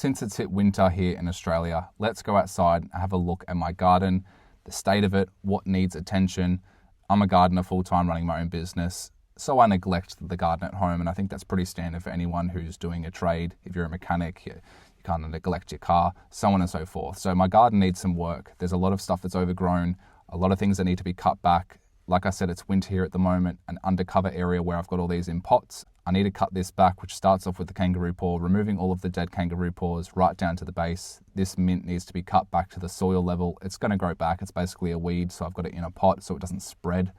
since it's hit winter here in Australia, let's go outside and have a look at my garden, the state of it, what needs attention. I'm a gardener full-time running my own business, so I neglect the garden at home, and I think that's pretty standard for anyone who's doing a trade. If you're a mechanic, you kind of neglect your car, so on and so forth. So my garden needs some work. There's a lot of stuff that's overgrown, a lot of things that need to be cut back. Like I said, it's winter here at the moment, an undercover area where I've got all these in pots. I need to cut this back, which starts off with the kangaroo paw, removing all of the dead kangaroo paws right down to the base. This mint needs to be cut back to the soil level. It's going to grow back. It's basically a weed, so I've got it in a pot so it doesn't spread.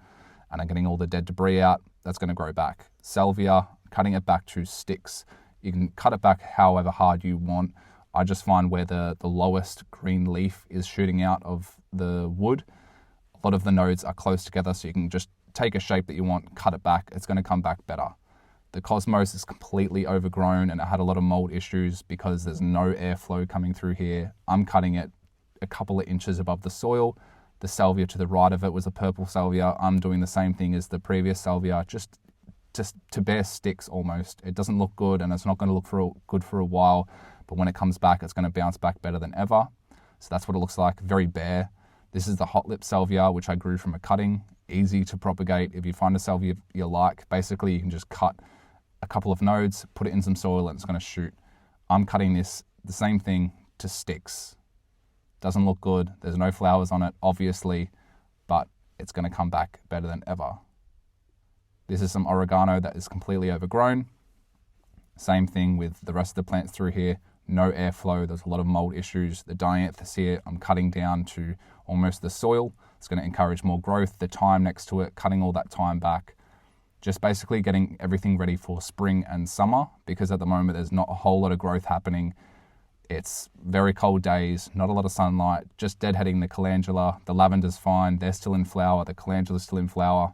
And I'm getting all the dead debris out. That's going to grow back. Salvia, cutting it back to sticks. You can cut it back however hard you want. I just find where the lowest green leaf is shooting out of the wood, a lot of the nodes are close together, so you can just take a shape that you want, cut it back. It's going to come back better. The cosmos is completely overgrown and it had a lot of mold issues because there's no airflow coming through here. I'm cutting it a couple of inches above the soil. The salvia to the right of it was a purple salvia. I'm doing the same thing as the previous salvia, just to bare sticks almost. It doesn't look good and it's not going to look good for a while, but when it comes back, it's going to bounce back better than ever. So that's what it looks like, very bare. This is the hot lip salvia, which I grew from a cutting. Easy to propagate. If you find a salvia you like, basically you can just cut a couple of nodes, put it in some soil and it's going to shoot. I'm cutting this, the same thing, to sticks. Doesn't look good. There's no flowers on it, obviously, but it's going to come back better than ever. This is some oregano that is completely overgrown. Same thing with the rest of the plants through here. No airflow. There's a lot of mold issues. The dianthus here, I'm cutting down to almost the soil. It's going to encourage more growth. The thyme next to it, cutting all that thyme back. Just basically getting everything ready for spring and summer, because at the moment there's not a whole lot of growth happening. It's very cold days, not a lot of sunlight, just deadheading the calendula. The lavender's fine, they're still in flower, the calendula's still in flower.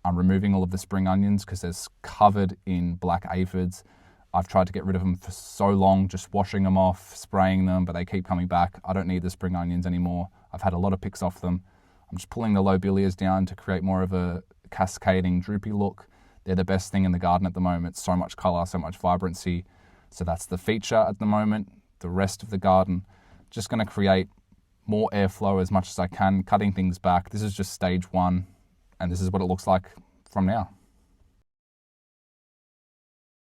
I'm removing all of the spring onions because they're covered in black aphids. I've tried to get rid of them for so long, just washing them off, spraying them, but they keep coming back. I don't need the spring onions anymore. I've had a lot of picks off them. I'm just pulling the lobelias down to create more of a cascading, droopy look. They're the best thing in the garden at the moment. So much color, so much vibrancy. So that's the feature at the moment. The rest of the garden, just going to create more airflow as much as I can, cutting things back. This is just stage one, and this is what it looks like from now.